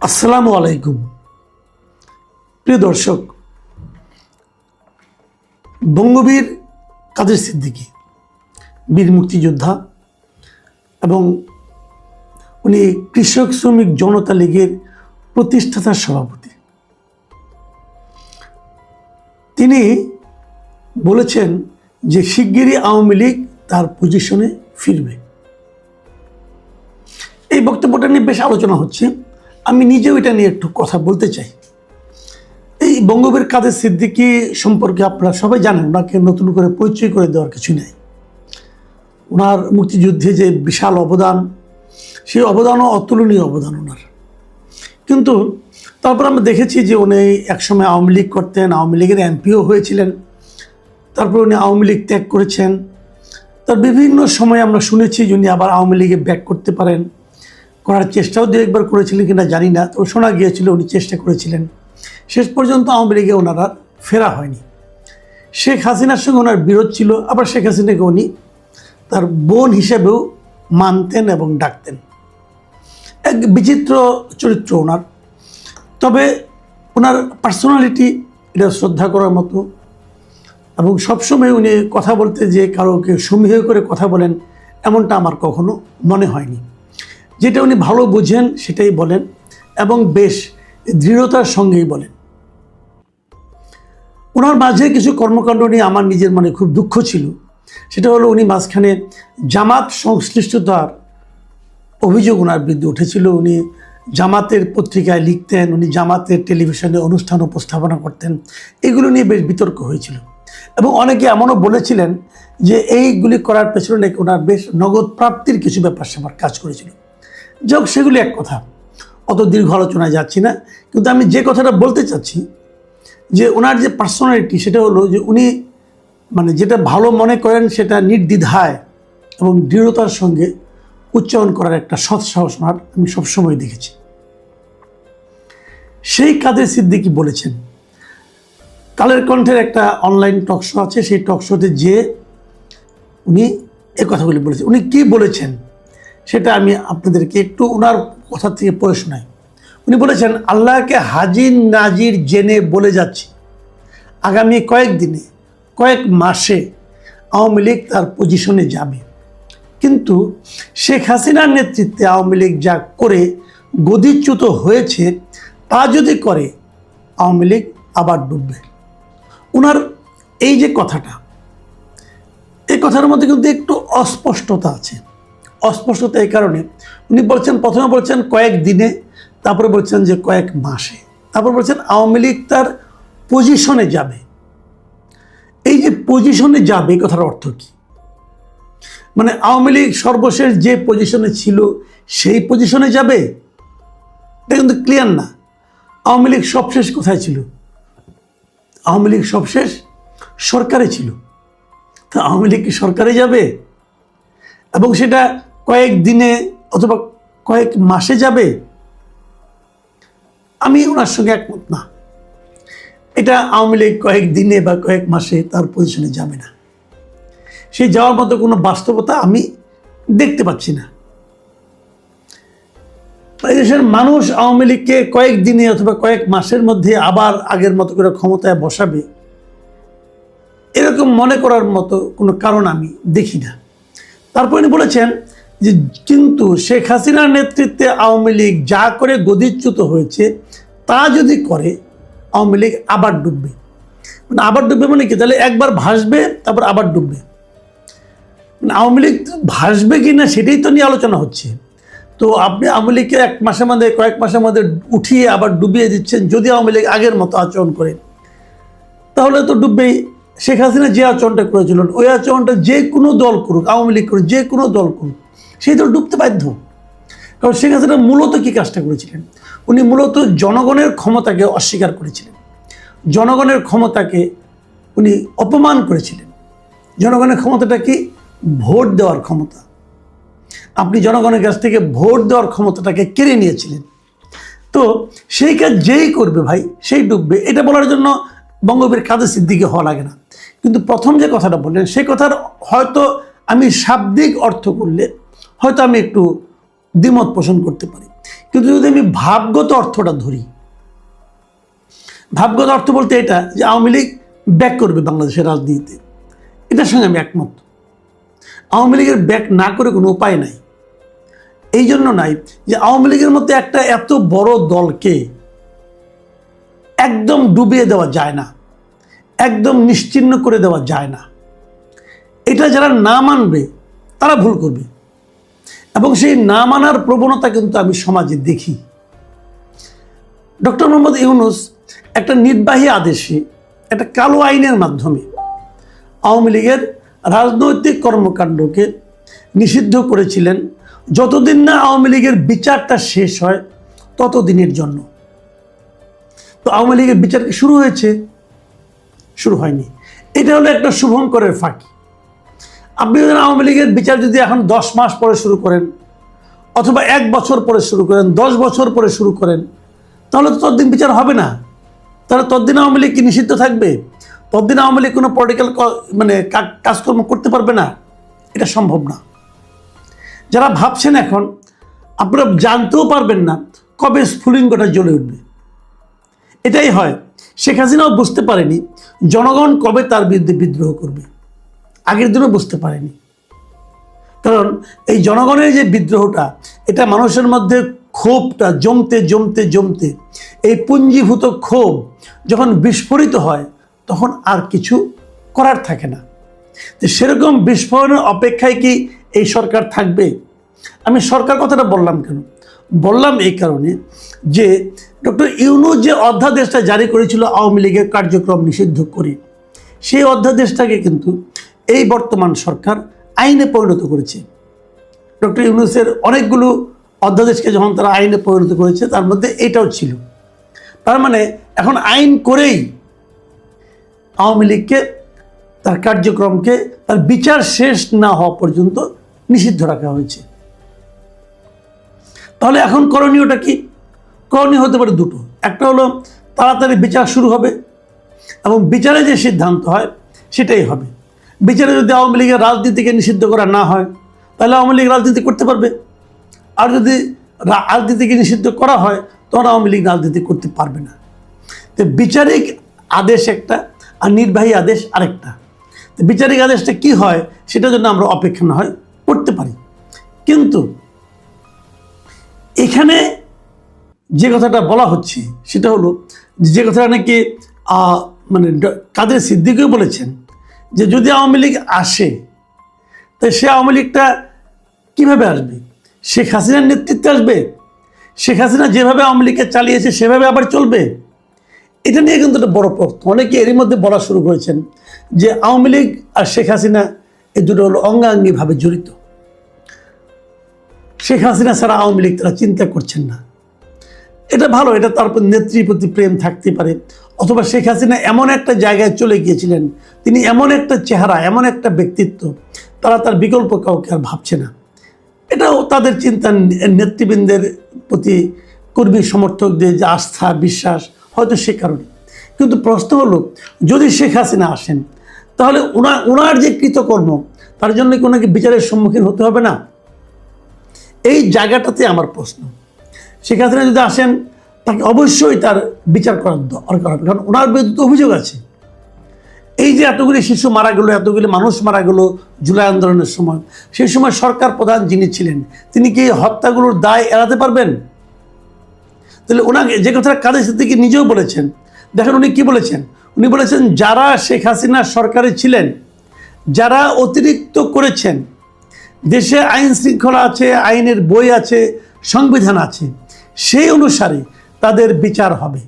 আসসালামু আলাইকুম প্রিয় দর্শক। বঙ্গবীর কাদের সিদ্দিকী বীর মুক্তিযোদ্ধা এবং উনি কৃষক শ্রমিক জনতা লীগের প্রতিষ্ঠাতা সভাপতি। তিনি বলেছেন যে শিগগিরই আওয়ামী লীগ তার পজিশনে ফিরবে। এই বক্তব্যটা নিয়ে বেশ আলোচনা হচ্ছে। আমি নিজেও এটা নিয়ে একটু কথা বলতে চাই। এই বঙ্গবীর কাদের সিদ্দিকী সম্পর্কে আপনারা সবাই জানেন, ওনাকে নতুন করে পরিচয় করে দেওয়ার কিছু নেই। ওনার মুক্তিযুদ্ধে যে বিশাল অবদান, সেই অবদানও অতুলনীয় অবদান ওনার। কিন্তু তারপর আমরা দেখেছি যে উনি একসময় আওয়ামী লীগ করতেন, আওয়ামী লীগের এমপিও হয়েছিলেন, তারপর উনি আওয়ামী লীগ ত্যাগ করেছেন। তার বিভিন্ন সময় আমরা শুনেছি যে উনি আবার আওয়ামী লীগে ব্যাক করতে পারেন, করার চেষ্টাও দু একবার করেছিলেন কিনা জানি না, তো শোনা গিয়েছিল উনি চেষ্টা করেছিলেন। শেষ পর্যন্ত আওয়ামী লীগে ওনার আর ফেরা হয়নি। শেখ হাসিনার সঙ্গে ওনার বিরোধ ছিল, আবার শেখ হাসিনাকে উনি তার বোন হিসেবেও মানতেন এবং ডাকতেন। এক বিচিত্র চরিত্র ওনার। তবে ওনার পার্সোনালিটি এটা শ্রদ্ধা করার মতো, এবং সবসময় উনি কথা বলতে যে কারোকে সমীহ করে কথা বলেন এমনটা আমার কখনো মনে হয়নি। যেটা উনি ভালো বুঝেন সেটাই বলেন এবং বেশ দৃঢ়তার সঙ্গেই বলেন। ওনার মাঝে কিছু কর্মকাণ্ড নিয়ে আমার নিজের মনে খুব দুঃখ ছিল। সেটা হলো উনি মাঝখানে জামাত সংশ্লিষ্টতার অভিযোগ ওনার বিরুদ্ধে উঠেছিল। উনি জামাতের পত্রিকায় লিখতেন, উনি জামাতের টেলিভিশনে অনুষ্ঠান উপস্থাপনা করতেন, এগুলো নিয়ে বেশ বিতর্ক হয়েছিল। এবং অনেকে এমনও বলেছিলেন যে এইগুলি করার পেছনে নাকি ওনার বেশ নগদ প্রাপ্তির কিছু ব্যাপার স্যাপার কাজ করেছিল। যাক, সেগুলি এক কথা, অত দীর্ঘ আলোচনায় যাচ্ছি না। কিন্তু আমি যে কথাটা বলতে চাচ্ছি যে ওনার যে পার্সোনালিটি, সেটা হলো যে উনি যেটা ভালো মনে করেন সেটা নির্দ্বিধায় এবং দৃঢ়তার সঙ্গে উচ্চারণ করার একটা সৎ সাহস ওনার আমি সবসময় দেখেছি। সেই কাদের সিদ্দিকী বলেছেন, কালের কণ্ঠের একটা অনলাইন টক শো আছে, সেই টক শোতে যে উনি এ কথাগুলি বলেছেন। উনি কি বলেছেন সেটা আমি আপনাদেরকে একটু ওনার কথা থেকে পড়ে শোনাই। উনি বলেছেন, আল্লাহকে হাজির নাজির জেনে বলে যাচ্ছি, আগামী কয়েকদিনে কয়েক মাসে আওয়ামী লীগ তার পজিশনে যাবে। কিন্তু শেখ হাসিনার নেতৃত্বে আওয়ামী লীগ যা করে গদিচ্যুত হয়েছে, তা যদি করে আওয়ামী লীগ আবার ডুববে। ওনার এই যে কথাটা, এই কথার মধ্যে কিন্তু একটু অস্পষ্টতা আছে। অস্পষ্টতা এই কারণে, উনি বলছেন, প্রথমে বলছেন কয়েক দিনে, তারপরে বলছেন যে কয়েক মাসে, তারপর বলছেন আওয়ামী লীগ তার পজিশনে যাবে। এই যে পজিশনে যাবে, এই কথার অর্থ কি? আওয়ামী লীগ সর্বশেষ যে পজিশনে ছিল সেই পজিশনে যাবে? এটা কিন্তু ক্লিয়ার না। আওয়ামী লীগ সবশেষ কোথায় ছিল? আওয়ামী লীগ সবশেষ সরকারে ছিল। তা আওয়ামী লীগ কি সরকারে যাবে? এবং সেটা কয়েক দিনে অথবা কয়েক মাসে যাবে? আমি ওনার সঙ্গে একমত না। এটা আওয়ামী লীগ কয়েক দিনে বা কয়েক মাসে তার পজিশনে যাবে না। সেই যাওয়ার মতো কোনো বাস্তবতা আমি দেখতে পাচ্ছি না। দেশের মানুষ আওয়ামী লীগকে কয়েক দিনে অথবা কয়েক মাসের মধ্যে আবার আগের মতো করে ক্ষমতায় বসাবে, এরকম মনে করার মতো কোনো কারণ আমি দেখি না। তারপর উনি বলেছেন যে কিন্তু শেখ হাসিনার নেতৃত্বে আওয়ামী লীগ যা করে গদিচ্যুত হয়েছে, তা যদি করে আওয়ামী লীগ আবার ডুববে। আবার ডুববে মানে কি? তাহলে একবার ভাসবে তারপর আবার ডুববে। আওয়ামী লীগ ভাসবে কি না সেটাই তো নিয়ে আলোচনা হচ্ছে। তো আপনি আওয়ামী লীগকে এক মাসের মধ্যে কয়েক মাসের মধ্যে উঠিয়ে আবার ডুবিয়ে দিচ্ছেন। যদি আওয়ামী লীগ আগের মতো আচরণ করে তাহলে তো ডুববেই। শেখ হাসিনা যে আচরণটা করেছিলেন, ওই আচরণটা যে কোনো দল করুক, আওয়ামী লীগ করুক, যে কোনো দল করুক, সেই দল ডুবতে বাধ্য। কারণ শেখ হাসিনা মূলত কী কাজটা করেছিলেন? উনি মূলত জনগণের ক্ষমতাকে অস্বীকার করেছিলেন, জনগণের ক্ষমতাকে উনি অপমান করেছিলেন। জনগণের ক্ষমতাটা কি? ভোট দেওয়ার ক্ষমতা। আপনি জনগণের কাছ থেকে ভোট দেওয়ার ক্ষমতাটাকে কেড়ে নিয়েছিলেন। তো সেই কাজ যেই করবে ভাই, সেই ডুববে। এটা বলার জন্য বঙ্গবীর কাদের সিদ্দিকী হওয়া লাগে না। কিন্তু প্রথম যে কথাটা বললেন, সেই কথার হয়তো আমি শাব্দিক অর্থ করলে হয়তো আমি একটু দ্বিমত পোষণ করতে পারি। কিন্তু যদি আমি ভাবগত অর্থটা ধরি, ভাবগত অর্থ বলতে এটা যে আওয়ামী লীগ ব্যাক করবে বাংলাদেশের রাজনীতিতে, এটার সঙ্গে আমি একমত। আওয়ামী লীগের ব্যাক না করে কোনো উপায় নাই। এই জন্য নাই যে আওয়ামী লীগের মধ্যে একটা এত বড় দলকে একদম ডুবিয়ে দেওয়া যায় না, একদম নিশ্চিহ্ন করে দেওয়া যায় না। এটা যারা না মানবে তারা ভুল করবে, এবং সেই না মানার প্রবণতা কিন্তু আমি সমাজে দেখি। ডক্টর মোহাম্মদ ইউনূস একটা নির্বাহী আদেশে, একটা কালো আইনের মাধ্যমে আওয়ামী লীগের রাজনৈতিক কর্মকাণ্ডকে নিষিদ্ধ করেছিলেন যতদিন না আওয়ামী লীগের বিচারটা শেষ হয় ততদিনের জন্য। তো আওয়ামী লীগের বিচার কি শুরু হয়েছে? শুরু হয়নি। এটা হলো একটা শুভঙ্করের ফাঁকি। আপনি যদি আওয়ামী লীগের বিচার যদি এখন 10 মাস পরে শুরু করেন, অথবা 1 বছর পরে শুরু করেন, 10 বছর পরে শুরু করেন, তাহলে তো ততদিন বিচার হবে না। তাহলে ততদিন আওয়ামী লীগ কি নিষিদ্ধ থাকবে? ততদিন আওয়ামী লীগ কোনো পলিটিক্যাল কাজকর্ম করতে পারবে না? এটা সম্ভব না। যারা ভাবছেন এখন, আপনারা জানতেও পারবেন না কবে স্ফুলিঙ্গটা জ্বলে উঠবে। এটাই হয়। শেখ হাসিনাও বুঝতে পারেনি জনগণ কবে তার বিরুদ্ধে বিদ্রোহ করবে, আগের দিনও বুঝতে পারেনি। কারণ এই জনগণের যে বিদ্রোহটা, এটা মানুষের মধ্যে ক্ষোভটা জমতে জমতে জমতে এই পুঞ্জীভূত ক্ষোভ যখন বিস্ফোরিত হয় তখন আর কিছু করার থাকে না। তো সেরকম বিস্ফোরণের অপেক্ষায় কি এই সরকার থাকবে? আমি সরকার কথাটা বললাম কেন? বললাম এই কারণে যে ডক্টর ইউনূস যে অধ্যাদেশটা জারি করেছিল আওয়ামী লীগের কার্যক্রম নিষিদ্ধ করে, সেই অধ্যাদেশটাকে কিন্তু এই বর্তমান সরকার আইনে পরিণত করেছে। ডক্টর ইউনূসের অনেকগুলো অধ্যাদেশকে যখন তারা আইনে পরিণত করেছে, তার মধ্যে এটাও ছিল। তার মানে এখন আইন করেই আওয়ামী লীগকে তার কার্যক্রমকে তার বিচার শেষ না হওয়া পর্যন্ত নিষিদ্ধ রাখা হয়েছে। তাহলে এখন করণীয়টা কি? করণীয় হতে পারে দুটো। একটা হলো তাড়াতাড়ি বিচার শুরু হবে, এবং বিচারে যে সিদ্ধান্ত হয় সেটাই হবে। বিচারে যদি আওয়ামী লীগের রাজনীতিকে নিষিদ্ধ করা না হয়, তাহলে আওয়ামী লীগ রাজনীতি করতে পারবে। আর যদি রাজনীতিকে নিষিদ্ধ করা হয়, তখন আওয়ামী লীগ রাজনীতি করতে পারবে না। তো বিচারিক আদেশ একটা, আর নির্বাহী আদেশ আরেকটা। তো বিচারিক আদেশটা কি হয় সেটার জন্য আমরা অপেক্ষা না হয় করতে পারি। কিন্তু এখানে যে কথাটা বলা হচ্ছে সেটা হলো, যে কথাটা নাকি কাদের সিদ্দিকীও বলেছেন, যে যদি আওয়ামী লীগ আসে, তাই সে আওয়ামী লীগটা কীভাবে আসবে? শেখ হাসিনার নেতৃত্বে আসবে? শেখ হাসিনা যেভাবে আওয়ামী লীগকে চালিয়েছে সেভাবে আবার চলবে? এটা নিয়ে কিন্তু একটা বড় প্রশ্ন। অনেকে এরই মধ্যে বলা শুরু করেছেন যে আওয়ামী লীগ আর শেখ হাসিনা এই দুটো হলো অঙ্গাঙ্গিভাবে জড়িত। শেখ হাসিনা ছাড়া আওয়ামী লীগ তারা চিন্তা করছেন না। এটা ভালো, এটা তার নেত্রীর প্রতি প্রেম থাকতে পারে, অথবা শেখ হাসিনা এমন একটা জায়গায় চলে গিয়েছিলেন, তিনি এমন একটা চেহারা, এমন একটা ব্যক্তিত্ব, তারা তার বিকল্প কাউকে আর ভাবছে না। এটাও তাদের চিন্তা, নেতৃবৃন্দের প্রতি কর্মী সমর্থকদের যে আস্থা বিশ্বাস, হয়তো সে কারণে। কিন্তু প্রশ্ন হলো, যদি শেখ হাসিনা আসেন, তাহলে ওনার যে কৃতকর্ম, তার জন্য কি ওনাকে বিচারের সম্মুখীন হতে হবে না? এই জায়গাটাতে আমার প্রশ্ন। শেখ হাসিনা যদি আসেন, তাকে অবশ্যই তার বিচার করার দরকার হবে, কারণ ওনার বিরুদ্ধে অভিযোগ আছে। এই যে এতগুলি শিশু মারা গেল, এতগুলি মানুষ মারা গেল জুলাই আন্দোলনের সময়, সেই সময় সরকার প্রধান যিনি ছিলেন, তিনি কি হত্যাগুলোর দায় এড়াতে পারবেন? তাহলে ওনাকে যে কথাটা কাদের সিদ্দিকী নিজেও বলেছেন, দেখেন উনি কি বলেছেন। উনি বলেছেন, যারা শেখ হাসিনা সরকারে ছিলেন, যারা অতিরিক্ত করেছেন, দেশে আইন শৃঙ্খলা আছে, আইনের বই আছে, সংবিধান আছে, সেই অনুসারে তাদের বিচার হবে।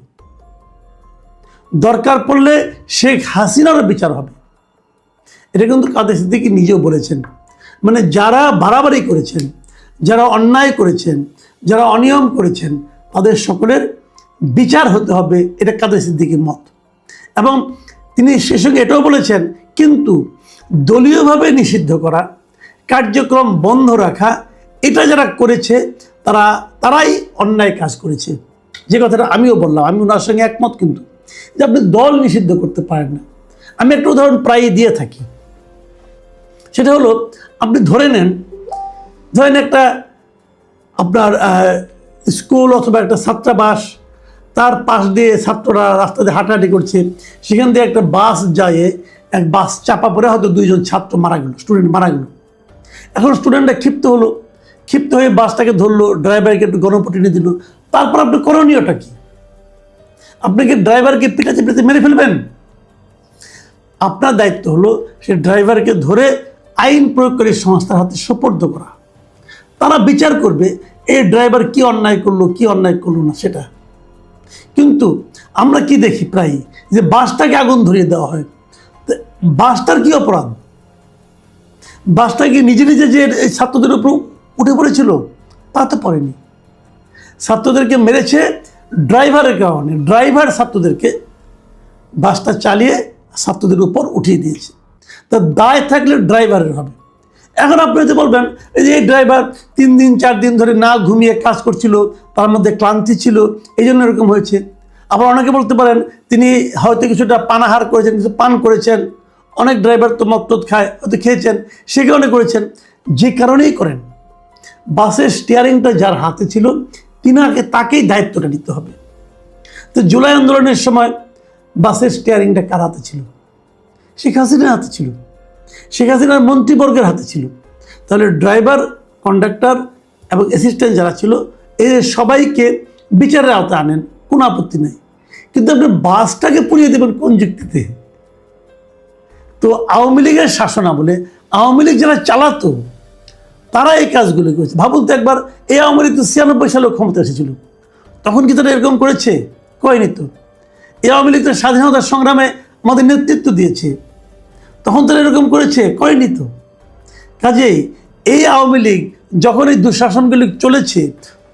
দরকার পড়লে শেখ হাসিনারও বিচার হবে। এটা কিন্তু কাদের সিদ্দিকী নিজেও বলেছেন। মানে যারা বাড়াবাড়ি করেছেন, যারা অন্যায় করেছেন, যারা অনিয়ম করেছেন, তাদের সকলের বিচার হতে হবে, এটা কাদের সিদ্দিকীর মত। এবং তিনি সে সঙ্গে এটাও বলেছেন, কিন্তু দলীয়ভাবে নিষিদ্ধ করা, কার্যক্রম বন্ধ রাখা, এটা যারা করেছে তারাই অন্যায় কাজ করেছে। যে কথাটা আমিও বললাম, আমি ওনার সঙ্গে একমত। কিন্তু যে আপনি দল নিষিদ্ধ করতে পারেন না। আমি একটা উদাহরণ প্রায়ই দিয়ে থাকি, সেটা হলো, আপনি ধরে নেন একটা আপনার স্কুল অথবা একটা ছাত্রাবাস, তার পাশ দিয়ে ছাত্ররা রাস্তা দিয়ে হাঁটাহাঁটি করছে, সেখান দিয়ে একটা বাস যায়, এক বাস চাপা পড়ে হয়তো 2জন ছাত্র মারা গেল, স্টুডেন্ট মারা গেল। এখন স্টুডেন্টরা ক্ষিপ্ত হলো, ক্ষিপ্ত হয়ে বাসটাকে ধরলো, ড্রাইভারকে একটু গণপিটুনি দিল। তারপর আপনি করণীয়টা কি? আপনি কি ড্রাইভারকে পিটাতে পিটাতে মেরে ফেলবেন? আপনার দায়িত্ব হলো সে ড্রাইভারকে ধরে আইন প্রয়োগকারী সংস্থার হাতে সোপর্দ করা। তারা বিচার করবে এই ড্রাইভার কি অন্যায় করলো, কি অন্যায় করলো না সেটা। কিন্তু আমরা কি দেখি প্রায় যে বাসটাকে আগুন ধরিয়ে দেওয়া হয়। বাসটার কি অপরাধ? বাসটা কি নিজে নিজে যে এই ছাত্রদের উপর উঠে পড়েছিল? তা তো পড়েনি। ছাত্রদেরকে মেরেছে ড্রাইভারের কারণে। ড্রাইভার ছাত্রদেরকে বাসটা চালিয়ে ছাত্রদের উপর উঠিয়ে দিয়েছে। তা দায় থাকলে ড্রাইভারের হবে। এখন আপনি যদি বলবেন এই যে এই ড্রাইভার 3 দিন 4 দিন ধরে না ঘুমিয়ে কাজ করছিল, তার মধ্যে ক্লান্তি ছিল, এই জন্য এরকম হয়েছে। আবার অনেকে বলতে পারেন তিনি হয়তো কিছুটা পানাহার করেছেন, কিছু পান করেছেন। অনেক ড্রাইভার তো মদ টদ খায়, হয়তো খেয়েছেন, সে কারণে করেছেন। যে কারণেই করেন, বাসের স্টিয়ারিংটা যার হাতে ছিল তাকেই দায়িত্বটা নিতে হবে। তো জুলাই আন্দোলনের সময় বাসের স্টিয়ারিংটা কার হাতে ছিল? শেখ হাসিনার হাতে ছিল, শেখ হাসিনার মন্ত্রীবর্গের হাতে ছিল। তাহলে ড্রাইভার, কন্ডাক্টর এবং অ্যাসিস্ট্যান্ট যারা ছিল এদের সবাইকে বিচারের আওতায় আনেন, কোনো আপত্তি নেই। কিন্তু আপনি বাসটাকে পুড়িয়ে দেবেন কোন যুক্তিতে? তো আওয়ামী লীগের শাসন আমলে আওয়ামী লীগ যারা চালাতো তারা এই কাজগুলো করেছে। ভাবুন তো একবার, এই আওয়ামী লীগ তো 96 সালে ক্ষমতা এসেছিল, তখন কি তারা এরকম করেছে? করেনি তো। এই আওয়ামী লীগ তো স্বাধীনতার সংগ্রামে আমাদের নেতৃত্ব দিয়েছে, তখন তারা এরকম করেছে? করেনি তো। কাজেই এই আওয়ামী লীগ যখন এই দুঃশাসনগুলি চলেছে,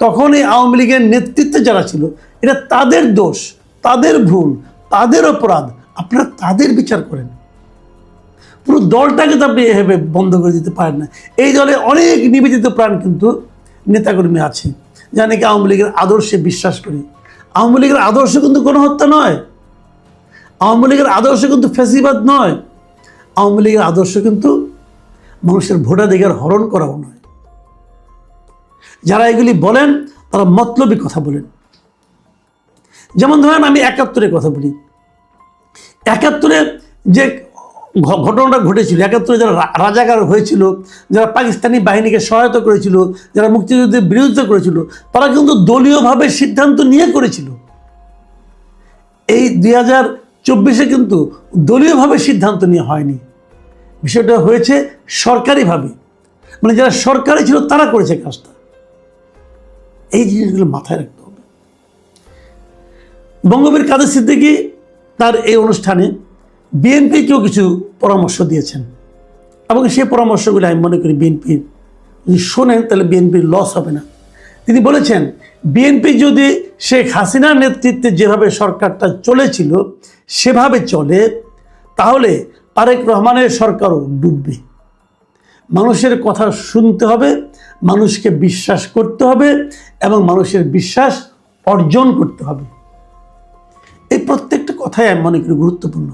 তখন এই আওয়ামী লীগের নেতৃত্বে যারা ছিল এটা তাদের দোষ, তাদের ভুল, তাদের অপরাধ। আপনারা তাদের বিচার করেন। পুরো দলটাকে তো আপনি এভাবে বন্ধ করে দিতে পারেন না। এই দলে অনেক নিবেদিত প্রাণ কিন্তু নেতাকর্মী আছে, যারা নাকি আওয়ামী লীগের আদর্শে বিশ্বাস করে। আওয়ামী লীগের আদর্শ কিন্তু গণহত্যা নয়, আওয়ামী লীগের আদর্শ কিন্তু ফ্যাসিবাদ নয়, আওয়ামী লীগের আদর্শ কিন্তু মানুষের ভোটাধিকার হরণ করাও নয়। যারা এগুলি বলেন তারা মতলবী কথা বলেন। যেমন ধরেন আমি 71-এর কথা বলি। 71-এ যে ঘটনাটা ঘটেছিল, 71-এ যারা রাজাকার হয়েছিল, যারা পাকিস্তানি বাহিনীকে সহায়তা করেছিল, যারা মুক্তিযুদ্ধের বিরোধিতা করেছিল, তারা কিন্তু দলীয়ভাবে সিদ্ধান্ত নিয়ে করেছিল। এই 2024-এ কিন্তু দলীয়ভাবে সিদ্ধান্ত নিয়ে হয়নি, বিষয়টা হয়েছে সরকারিভাবে। মানে যারা সরকারি ছিল তারা করেছে কাজটা। এই জিনিসগুলো মাথায় রাখতে হবে। বঙ্গবীর কাদের সিদ্দিকী তার এই অনুষ্ঠানে বিএনপিকেও কিছু পরামর্শ দিয়েছেন, এবং সেই পরামর্শগুলো আমি মনে করি বিএনপির যদি শোনেন তাহলে বিএনপির লস হবে না। তিনি বলেছেন, বিএনপি যদি শেখ হাসিনার নেতৃত্বে যেভাবে সরকারটা চলেছিল সেভাবে চলে, তাহলে তারেক রহমানের সরকারও ডুববে। মানুষের কথা শুনতে হবে, মানুষকে বিশ্বাস করতে হবে, এবং মানুষের বিশ্বাস অর্জন করতে হবে। এই প্রত্যেকটা কথাই আমি মনে করি গুরুত্বপূর্ণ।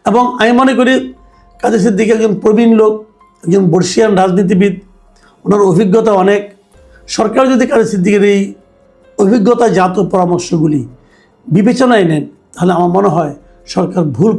এবং আমি মনে করি কাদের সিদ্দিকী একজন প্রবীণ লোক, একজন বর্ষিয়ান রাজনীতিবিদ, ওনার অভিজ্ঞতা অনেক। সরকার যদি কাদের সিদ্দিকীর এই অভিজ্ঞতাজাত পরামর্শগুলি বিবেচনায় নেন, তাহলে আমার মনে হয় সরকার ভুল